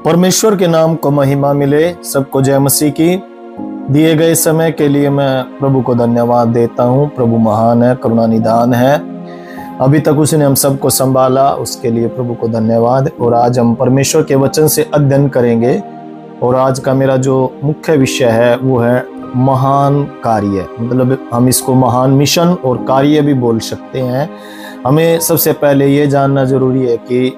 परमेश्वर के नाम को महिमा मिले। सबको जय मसीह की। दिए गए समय के लिए मैं प्रभु को धन्यवाद देता हूँ। प्रभु महान है, करुणा निदान है। अभी तक उसने हम सबको संभाला, उसके लिए प्रभु को धन्यवाद। और आज हम परमेश्वर के वचन से अध्ययन करेंगे। और आज का मेरा जो मुख्य विषय है वो है महान कार्य। मतलब हम इसको महान मिशन और कार्य भी बोल सकते हैं। हमें सबसे पहले ये जानना जरूरी है कि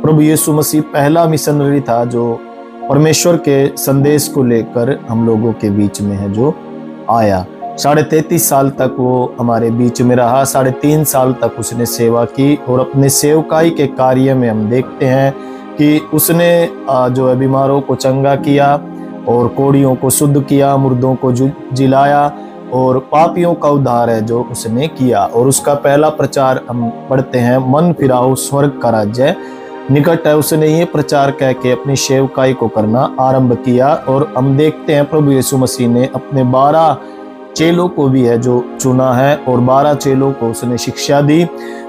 प्रभु यीशु मसीह पहला मिशनरी था जो परमेश्वर के संदेश को लेकर हम लोगों के बीच में है जो आया। 33.5 साल तक वो हमारे बीच में रहा। 3.5 साल तक उसने सेवा की और अपने सेवकाई के कार्य में हम देखते हैं कि उसने जो है बीमारों को चंगा किया और कोढ़ियों को शुद्ध किया, मुर्दों को जिलाया और पापियों का उद्धार है जो उसने किया। और उसका पहला प्रचार हम पढ़ते हैं, मन फिराओ स्वर्ग का राज्य निकट है। उसने ये प्रचार कह के अपनी सेवकाई को करना आरंभ किया। और हम देखते हैं प्रभु यीशु मसीह ने अपने 12 चेलों को भी है जो चुना है और 12 चेलों को उसने शिक्षा दी।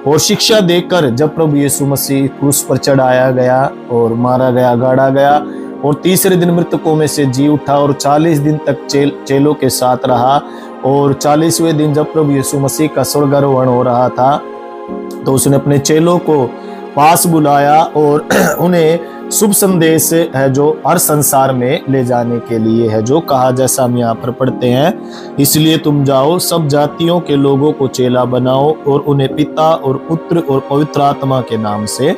और शिक्षा देकर जब प्रभु यीशु मसीह क्रूस पर चढ़ाया गया और मारा गया, गाड़ा गया और तीसरे दिन मृतकों में से जी उठा और 40 दिन तक चेलों के साथ रहा। और 40वें दिन जब प्रभु यीशु मसीह का स्वर्गारोहण हो रहा था तो उसने अपने चेलों को पास बुलाया और उन्हें शुभ संदेश है जो हर संसार में ले जाने के लिए है जो कहा, जैसा हम यहाँ पर पढ़ते हैं, इसलिए तुम जाओ, सब जातियों के लोगों को चेला बनाओ और उन्हें पिता और पुत्र और पवित्र आत्मा के नाम से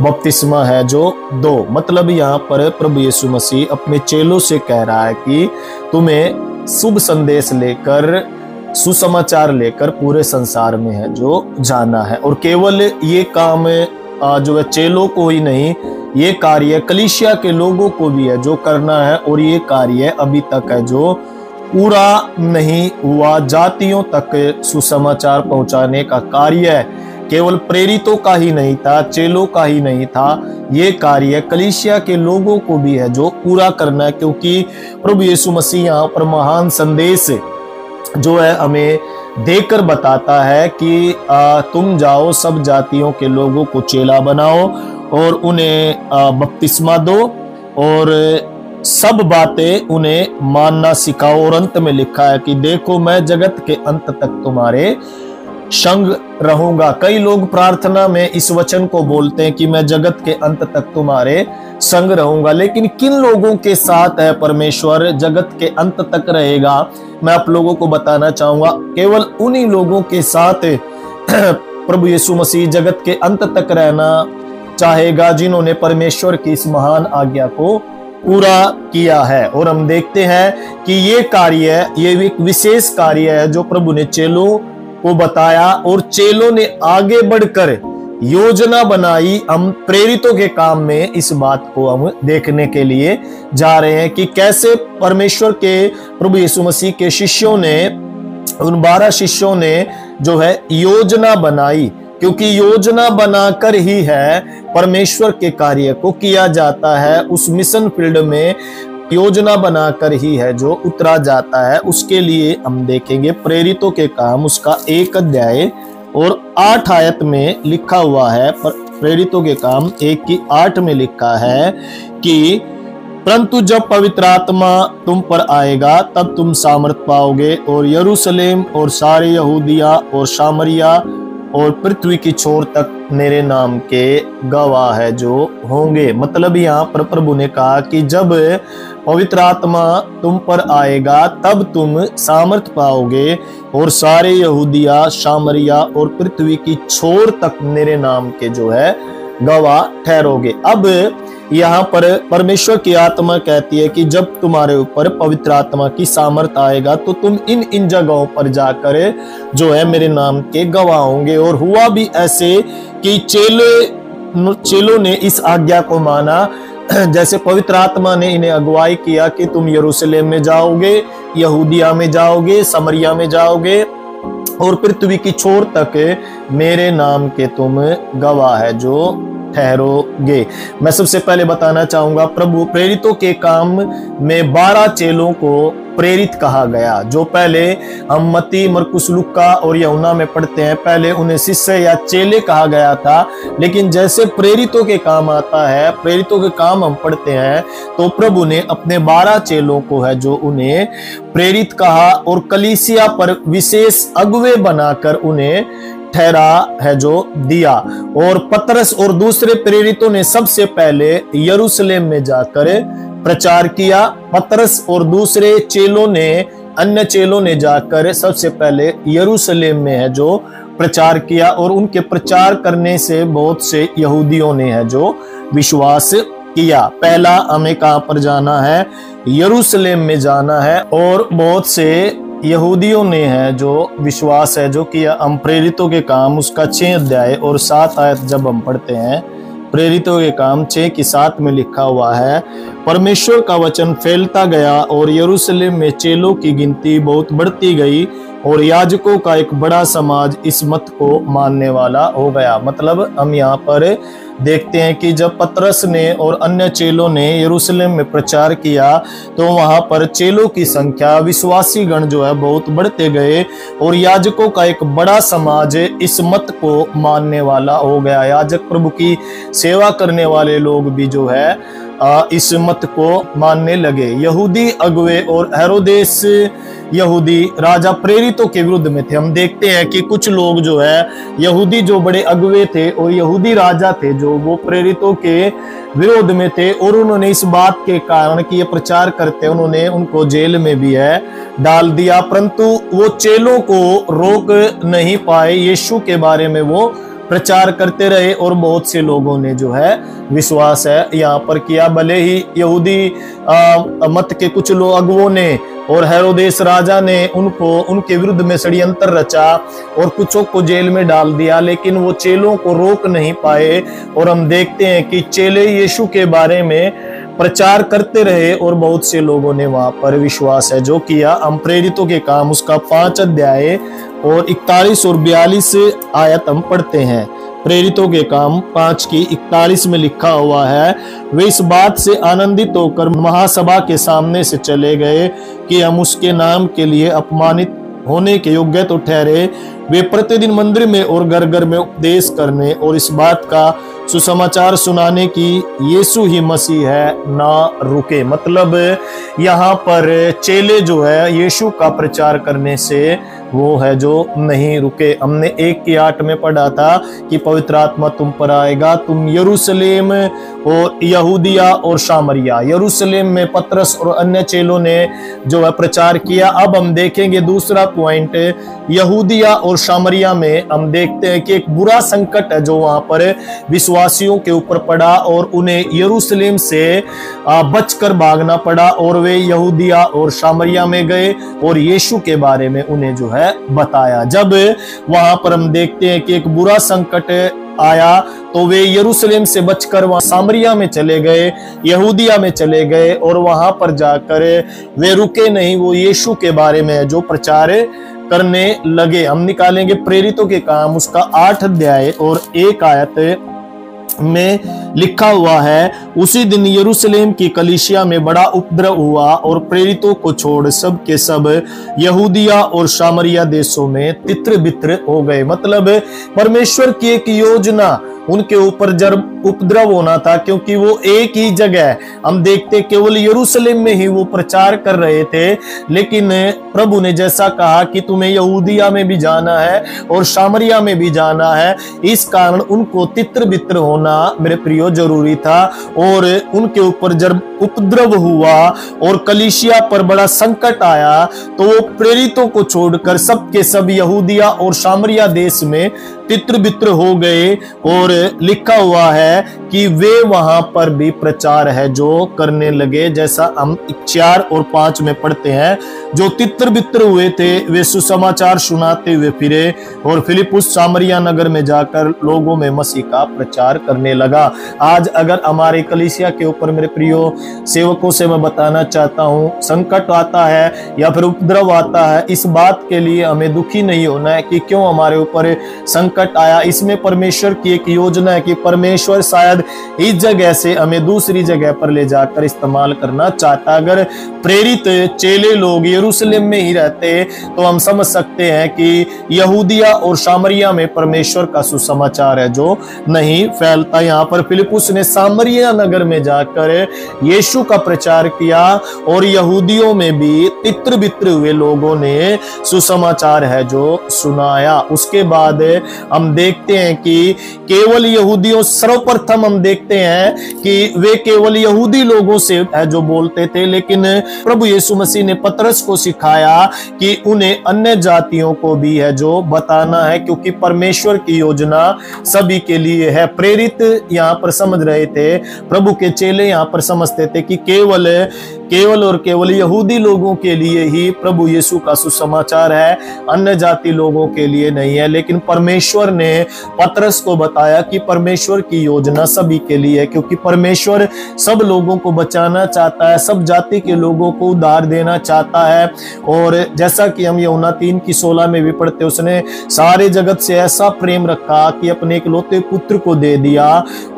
बपतिस्मा है जो दो। मतलब यहाँ पर प्रभु यीशु मसीह अपने चेलों से कह रहा है कि तुम्हें शुभ संदेश लेकर, सुसमाचार लेकर पूरे संसार में है जो जाना है। और केवल ये काम जो है चेलों को ही नहीं, ये कार्य कलीसिया के लोगों को भी है जो करना है। और ये कार्य अभी तक है जो पूरा नहीं हुआ। जातियों तक सुसमाचार पहुंचाने का कार्य केवल प्रेरितों का ही नहीं था, चेलों का ही नहीं था, ये कार्य कलीसिया के लोगों को भी है जो पूरा करना है। क्योंकि प्रभु यीशु मसीह यहाँ पर महान संदेश जो है हमें देकर बताता है कि तुम जाओ, सब जातियों के लोगों को चेला बनाओ और उन्हें बपतिस्मा दो और सब बातें उन्हें मानना सिखाओ। और अंत में लिखा है कि देखो मैं जगत के अंत तक तुम्हारे संग रहूंगा। कई लोग प्रार्थना में इस वचन को बोलते हैं कि मैं जगत के अंत तक तुम्हारे संग रहूंगा, लेकिन किन लोगों के साथ है परमेश्वर जगत के अंत तक रहेगा? मैं आप लोगों को बताना चाहूंगा, केवल उन्हीं लोगों के साथ प्रभु यीशु मसीह जगत के अंत तक रहना चाहेगा जिन्होंने परमेश्वर की इस महान आज्ञा को पूरा किया है। और हम देखते हैं कि ये कार्य, ये एक विशेष कार्य है जो प्रभु ने चेलों को बताया और चेलों ने आगे बढ़कर योजना बनाई। हम प्रेरितों के काम में इस बात को हम देखने के लिए जा रहे हैं कि कैसे परमेश्वर के प्रभु यीशु मसीह के शिष्यों ने, उन 12 शिष्यों ने जो है योजना बनाई। क्योंकि योजना बनाकर ही है परमेश्वर के कार्य को किया जाता है। उस मिशन फील्ड में योजना बनाकर ही है जो उतरा जाता है। उसके लिए हम देखेंगे प्रेरितों के काम, उसका 1 अध्याय और 8 आयत में लिखा हुआ है। पर प्रेरितों के काम 1 की 8 में लिखा है कि परंतु जब पवित्र आत्मा तुम पर आएगा तब तुम सामर्थ पाओगे और यरूशलेम और सारे यहूदिया और सामरिया और पृथ्वी की छोर तक मेरे नाम के गवाह है जो होंगे। मतलब यहाँ पर प्रभु ने कहा कि जब पवित्र आत्मा तुम पर आएगा तब तुम सामर्थ पाओगे और सारे यहूदिया, सामरिया और पृथ्वी की छोर तक मेरे नाम के जो है गवाह ठहरोगे। अब यहाँ पर परमेश्वर की आत्मा कहती है कि जब तुम्हारे ऊपर पवित्र आत्मा की सामर्थ आएगा तो तुम इन जगहों पर जाकर जो है मेरे नाम के गवाह होंगे। और हुआ भी ऐसे कि चेलों ने इस आज्ञा को माना। जैसे पवित्र आत्मा ने इन्हें अगुवाई किया कि तुम यरूशलेम में जाओगे, यहूदिया में जाओगे, समरिया में जाओगे और पृथ्वी की छोर तक मेरे नाम के तुम गवाह है जो ठहरोगे। मैं सबसे पहले बताना चाहूंगा प्रभु प्रेरितों के काम में 12 चेलों को प्रेरित कहा गया। जो पहले हम मत्ती, मरकुस, लूका और यूहन्ना में पढ़ते हैं, पहले उन्हें शिष्य या चेले कहा गया था, लेकिन जैसे प्रेरितों के काम आता है, प्रेरितों के काम हम पढ़ते हैं, तो प्रभु ने अपने 12 चेलों को है जो उन्हें प्रेरित कहा और कलीसिया पर विशेष अगुवे बनाकर उन्हें ठहरा है जो दिया। और पतरस और दूसरे प्रेरितों ने सबसे पहले यरूशलेम में जाकर प्रचार किया। पतरस और दूसरे चेलों ने, अन्य चेलों ने जाकर सबसे पहले यरूशलेम में है जो प्रचार किया और उनके प्रचार करने से बहुत से यहूदियों ने है जो विश्वास किया। पहला हमें कहां पर जाना है? यरूशलेम में जाना है। और बहुत से यहूदियों ने है जो विश्वास है जो किया। हम प्रेरितों के काम उसका 6 अध्याय और 7 आयत जब हम पढ़ते हैं, प्रेरितों के काम 6 की 7 में लिखा हुआ है, परमेश्वर का वचन फैलता गया और यरूशलेम में चेलों की गिनती बहुत बढ़ती गई और याजकों का एक बड़ा समाज इस मत को मानने वाला हो गया। मतलब हम यहाँ पर देखते हैं कि जब पतरस ने और अन्य चेलों ने यरूशलेम में प्रचार किया तो वहां पर चेलों की संख्या, विश्वासी गण जो है बहुत बढ़ते गए और याजकों का एक बड़ा समाज इस मत को मानने वाला हो गया। याजक, प्रभु की सेवा करने वाले लोग भी जो है इस मत को मानने लगे। यहूदी अगुवे और हेरोदेस यहूदी राजा प्रेरितों के विरुद्ध में थे। हम देखते हैं कि कुछ लोग जो है यहूदी जो बड़े अगुवे थे और यहूदी राजा थे जो वो प्रेरितों के विरोध में थे और उन्होंने इस बात के कारण कि ये प्रचार करते, उन्होंने उनको जेल में भी है डाल दिया, परंतु वो चेलों को रोक नहीं पाए। यीशु के बारे में वो प्रचार करते रहे और बहुत से लोगों ने जो है विश्वास है यहाँ पर किया। भले ही यहूदी मत के कुछ लोग अगुवों ने और हेरोदेस राजा ने उनको उनके विरुद्ध में षड्यंत्र रचा और कुछों को जेल में डाल दिया, लेकिन वो चेलों को रोक नहीं पाए। और हम देखते हैं कि चेले यीशु के बारे में प्रचार करते रहे और बहुत से लोगों ने वहां पर विश्वास है जो किया। हम प्रेरितों के काम उसका 5 अध्याय और 41 और 42 आयत हम पढ़ते हैं। प्रेरितों के काम 5 की 41 में लिखा हुआ है, वे इस बात से आनंदित होकर महासभा के सामने से चले गए कि हम उसके नाम के लिए अपमानित होने के योग्य तो ठहरे। वे प्रतिदिन मंदिर में और घर घर में उपदेश करने और इस बात का सुसमाचार सुनाने की यीशु ही मसीह है, ना रुके। मतलब यहाँ पर चेले जो है यीशु का प्रचार करने से वो है जो नहीं रुके। हमने 1 की 8 में पढ़ा था कि पवित्र आत्मा तुम पर आएगा, तुम यरूशलेम और यहूदिया और सामरिया। यरूशलेम में पतरस और अन्य चेलों ने जो है प्रचार किया। अब हम देखेंगे दूसरा पॉइंट, यहूदिया और सामरिया में हम देखते हैं कि एक बुरा संकट है जो वहां पर विश्वासियों के ऊपर पड़ा और उन्हें यरूशलेम से बचकर भागना पड़ा और वे यहूदिया और सामरिया में गए और यीशु के बारे में उन्हें जो है बताया। जब वहां पर हम देखते हैं कि एक बुरा संकट आया तो वे यरूशलेम से बचकर वहां सामरिया में चले गए, यहूदिया में चले गए और वहां पर जाकर वे रुके नहीं, वो यीशु के बारे में जो प्रचार करने लगे। हम निकालेंगे प्रेरितों के काम उसका 8 अध्याय और 1 आयत में लिखा हुआ है, उसी दिन यरूशलेम की कलीसिया में बड़ा उपद्रव हुआ और प्रेरितों को छोड़ सब के सब यहूदिया और सामरिया देशों में तित्र बित्र हो गए। मतलब परमेश्वर की एक योजना उनके ऊपर जब उपद्रव होना था, क्योंकि वो एक ही जगह हम देखते केवल यरूशलेम में ही वो प्रचार कर रहे थे, लेकिन प्रभु ने जैसा कहा कि तुम्हें यहूदिया में भी जाना है और सामरिया में भी जाना है, इस कारण उनको तित्र बित्र होना मेरे प्रियो जरूरी था। और उनके ऊपर जब उपद्रव हुआ और कलीसिया पर बड़ा संकट आया तो वो प्रेरितों को छोड़कर सबके सब यहूदिया और सामरिया देश में तित्र बित्र हो गए। और लिखा हुआ है कि वे वहां पर भी प्रचार है जो करने लगे, जैसा हम 4 और 5 में पढ़ते हैं। जो तित्र बित्र हुए थे वे सुसमाचार सुनाते हुए फिरे और फिलिपुस सामरिया नगर में जाकर लोगों में मसीह का प्रचार करने लगा। आज अगर हमारे कलीसिया के ऊपर मेरे प्रियो सेवकों से मैं बताना चाहता हूं, संकट आता है या फिर उपद्रव आता है, इस बात के लिए हमें दुखी नहीं होना है कि क्यों हमारे ऊपर संकट संकट आया, इसमें परमेश्वर की एक योजना है कि परमेश्वर शायद इस जगह से हमें दूसरी जगह पर ले जाकर इस्तेमाल करना चाहता। अगर प्रेरित चेले लोग यरूशलेम में ही रहते तो हम समझ सकते हैं कि यहूदिया और सामरिया में परमेश्वर का सुसमाचार है जो नहीं फैलता। यहाँ पर फिलिपुस ने सामरिया नगर में जाकर यीशु का प्रचार किया और यहूदियों में भी तित्र बित्र हुए लोगों ने सुसमाचार है जो सुनाया। उसके बाद हम देखते हैं कि केवल यहूदियों, सर्वप्रथम हम देखते हैं कि वे केवल यहूदी लोगों से है जो बोलते थे, लेकिन प्रभु यीशु मसीह ने पतरस को सिखाया कि उन्हें अन्य जातियों को भी है जो बताना है, क्योंकि परमेश्वर की योजना सभी के लिए है। प्रेरित यहाँ पर समझ रहे थे, प्रभु के चेले यहाँ पर समझते थे कि केवल और केवल यहूदी लोगों के लिए ही प्रभु यीशु का सुसमाचार है, अन्य जाति लोगों के लिए नहीं है। लेकिन परमेश्वर ने पतरस को बताया कि परमेश्वर की योजना सभी के लिए है, क्योंकि परमेश्वर सब लोगों को बचाना चाहता है, सब जाति के लोगों को उद्धार देना चाहता है। और जैसा कि हम यूहन्ना 3:16 में भी पढ़ते, उसने सारे जगत से ऐसा प्रेम रखा कि अपने इकलौते पुत्र को दे दिया,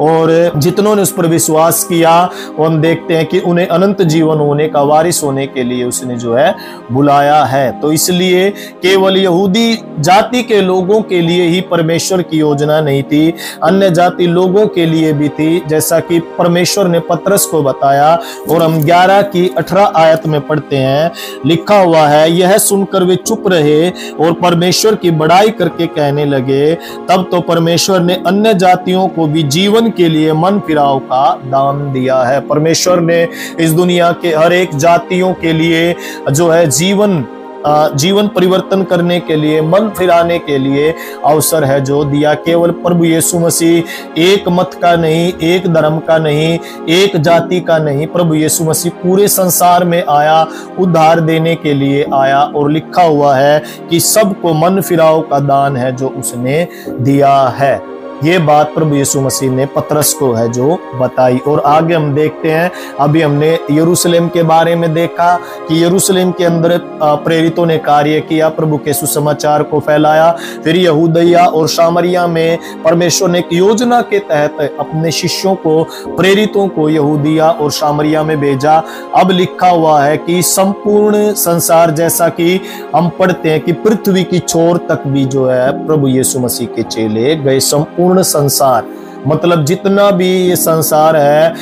और जितनों ने उस पर विश्वास किया और हम देखते हैं कि उन्हें अनंत जीवन होने का, वारिस होने के लिए उसने जो है बुलाया है। तो इसलिए केवल यहूदी जाति के लोगों के लिए ही परमेश्वर की योजना नहीं थी, अन्य जाति लोगों के लिए भी थी, जैसा कि परमेश्वर ने पतरस को बताया। और हम 11 की 18 आयत में पढ़ते हैं, लिखा हुआ है, यह सुनकर वे चुप रहे और परमेश्वर की बड़ाई करके कहने लगे, तब तो परमेश्वर ने अन्य जातियों को भी जीवन के लिए मन फिराव का दान दिया है। परमेश्वर ने इस दुनिया के हर एक जातियों के लिए जो है जीवन परिवर्तन करने के लिए, मन फिराने के लिए अवसर है जो दिया। केवल प्रभु यीशु मसीह एक मत का नहीं, एक धर्म का नहीं, एक जाति का नहीं, प्रभु यीशु मसीह पूरे संसार में आया, उद्धार देने के लिए आया। और लिखा हुआ है कि सबको मन फिराव का दान है जो उसने दिया है। ये बात प्रभु यीशु मसीह ने पतरस को है जो बताई। और आगे हम देखते हैं, अभी हमने यरूशलेम के बारे में देखा कि यरूशलेम के अंदर प्रेरितों ने कार्य किया, प्रभु के सुसमाचार को फैलाया। फिर यहूदिया और सामरिया में परमेश्वर ने एक योजना के तहत अपने शिष्यों को, प्रेरितों को यहूदिया और सामरिया में भेजा। अब लिखा हुआ है कि संपूर्ण संसार, जैसा कि हम पढ़ते हैं कि पृथ्वी की छोर तक भी जो है प्रभु यीशु मसीह के चेले गए। संपूर्ण संसार मतलब जितना भी ये संसार है,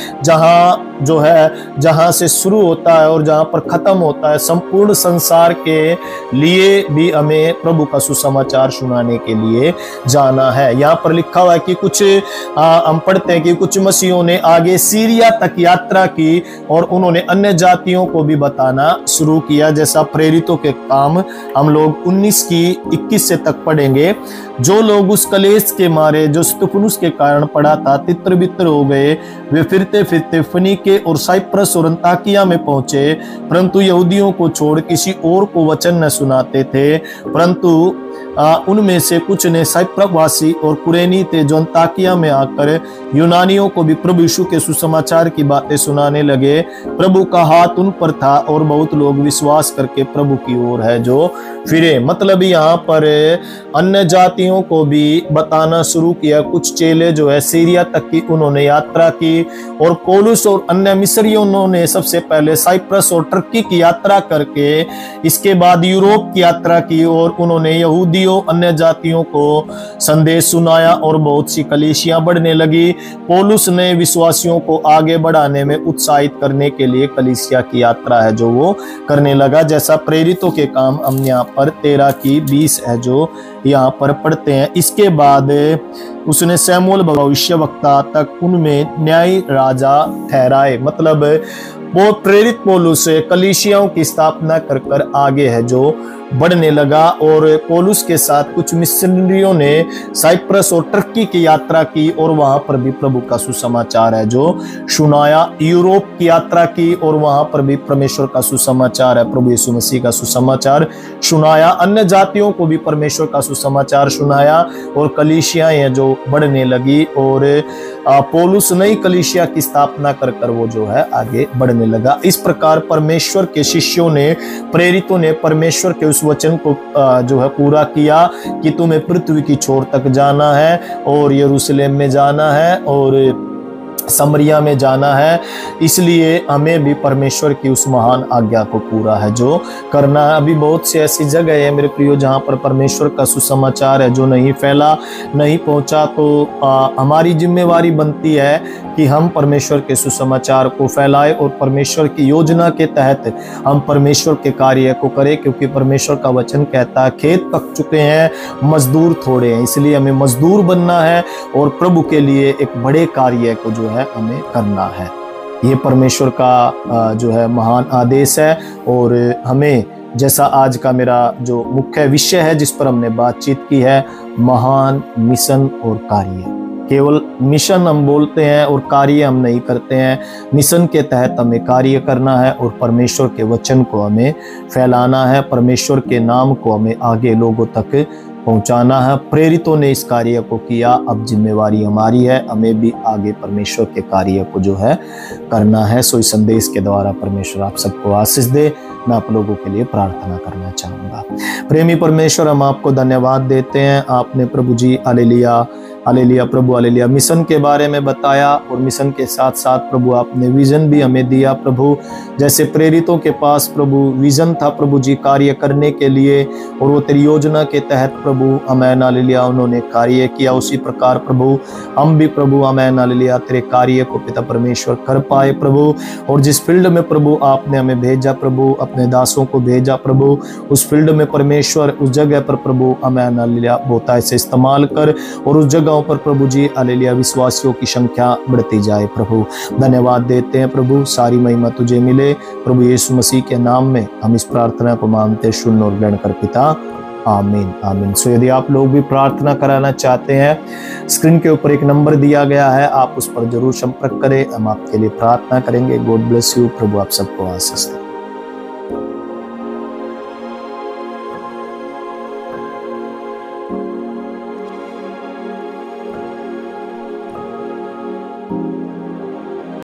जहां से शुरू होता है और जहां पर खत्म होता है, संपूर्ण संसार के लिए भी हमें प्रभु का सुसमाचार सुनाने के लिए जाना है। यहाँ पर लिखा हुआ है कि कुछ हम पढ़ते हैं कि कुछ मसीहों ने आगे सीरिया तक यात्रा की और उन्होंने अन्य जातियों को भी बताना शुरू किया, जैसा प्रेरितों के काम हम लोग 19 की 21 से तक पढ़ेंगे। जो लोग उस कलेश के मारे जो स्तिफनुस के कारण पड़ा था तितर बितर हो गए, वे फिरते फिरते फनीके और साइप्रस और अंताकिया में पहुंचे, परंतु यहूदियों को छोड़ किसी और को वचन न सुनाते थे। परंतु उनमें से कुछ ने साइप्रसवासी और कुरेनी थे जो अंताकिया में आकर यूनानियों को भी प्रभु यीशु के सुसमाचार की बातें सुनाने लगे। प्रभु का हाथ उन पर था और बहुत लोग विश्वास करके प्रभु की ओर है जो फिरे। मतलब यहाँ पर अन्य जातियों को भी बताना शुरू किया। कुछ चेले जो है सीरिया तक की उन्होंने यात्रा की, और पौलुस और अन्य मिस्रियों ने सबसे पहले साइप्रस और टर्की की यात्रा करके इसके बाद यूरोप की यात्रा की, और उन्होंने यहूदियों अन्य जातियों को संदेश सुनाया और बहुत सी कलीसियां बढ़ने लगी। पौलुस ने विश्वासियों को आगे बढ़ाने में उत्साहित करने के लिए कलीसिया की यात्रा है जो वो करने लगा, जैसा प्रेरितों के काम हम यहाँ पर 13 की 20 है जो यहाँ पर पढ़ते हैं। इसके बाद उसने शमूएल भविष्यवक्ता तक उनमें न्यायी राजा ठहराए। मतलब वो प्रेरित पौलुस कलीसियाओं की स्थापना कर आगे है जो बढ़ने लगा, और पौलुस के साथ कुछ मिशनरियों ने साइप्रस और टर्की की यात्रा की और वहां पर भी प्रभु का सुसमाचार है जो सुनाया। यूरोप की यात्रा की और वहां पर भी परमेश्वर का सुसमाचार है, प्रभु यीशु मसीह का सुसमाचार सुनाया। अन्य जातियों को भी परमेश्वर का सुसमाचार सुनाया और कलीसियाएं हैं जो बढ़ने लगी, और पौलुस नई कलीसिया की स्थापना कर वो जो है आगे बढ़ने लगा। इस प्रकार परमेश्वर के शिष्यों ने, प्रेरितों ने परमेश्वर के उस वचन को जो है पूरा किया कि तुम्हें पृथ्वी की छोर तक जाना है और यरूशलेम में जाना है और समरिया में जाना है। इसलिए हमें भी परमेश्वर की उस महान आज्ञा को पूरा है जो करना है। अभी बहुत सी ऐसी जगह है मेरे प्रियो जहाँ पर परमेश्वर का सुसमाचार है जो नहीं फैला, नहीं पहुँचा, तो हमारी जिम्मेवारी बनती है कि हम परमेश्वर के सुसमाचार को फैलाए और परमेश्वर की योजना के तहत हम परमेश्वर के कार्य को करें, क्योंकि परमेश्वर का वचन कहता है खेत पक चुके हैं, मजदूर थोड़े हैं। इसलिए हमें मजदूर बनना है और प्रभु के लिए एक बड़े कार्य को जो है हमें करना है। ये परमेश्वर का जो है महान आदेश है। और हमें, जैसा आज का मेरा जो मुख्य विषय है जिस पर हमने बातचीत की है, महान मिशन और कार्य। केवल मिशन हम बोलते हैं और कार्य हम नहीं करते हैं। मिशन के तहत हमें कार्य करना है और परमेश्वर के वचन को हमें फैलाना है, परमेश्वर के नाम को हमें आगे लोगों तक पहुंचाना है। प्रेरितों ने इस कार्य को किया, अब जिम्मेवारी हमारी है, हमें भी आगे परमेश्वर के कार्य को जो है करना है। सो इस संदेश के द्वारा परमेश्वर आप सबको आशीष दे। मैं आप लोगों के लिए प्रार्थना करना चाहूँगा। प्रेमी परमेश्वर, हम आपको धन्यवाद देते हैं। आपने प्रभु जी हालेलुया हालेलुया प्रभु हालेलुया मिशन के बारे में बताया और मिशन के साथ साथ प्रभु आपने विजन भी हमें दिया। प्रभु जैसे प्रेरितों के पास प्रभु विजन था प्रभु जी कार्य करने के लिए, और वो तेरी योजना के तहत प्रभु आमेन हालेलुया उन्होंने कार्य किया, उसी प्रकार प्रभु हम भी प्रभु आमेन हालेलुया तेरे कार्य को पिता परमेश्वर कर पाए प्रभु। और जिस फील्ड में प्रभु आपने हमें भेजा प्रभु, अपने दासों को भेजा प्रभु, उस फील्ड में परमेश्वर उस जगह पर प्रभु आमेन हालेलुया बहुतायत से इस्तेमाल कर, और उस जगहों पर प्रभु जी हालेलुया विश्वासियों की संख्या बढ़ती जाए प्रभु। धन्यवाद देते हैं प्रभु, सारी महिमा तुझे मिले प्रभु यीशु मसीह के नाम में हम इस प्रार्थना को मानते सुन और ग्रहण कर पिता, आमीन आमीन। सो यदि आप लोग भी प्रार्थना कराना चाहते हैं, स्क्रीन के ऊपर एक नंबर दिया गया है, आप उस पर जरूर संपर्क करें, हम आपके लिए प्रार्थना करेंगे। गॉड ब्लेस यू, प्रभु आप सबको आशीष दे।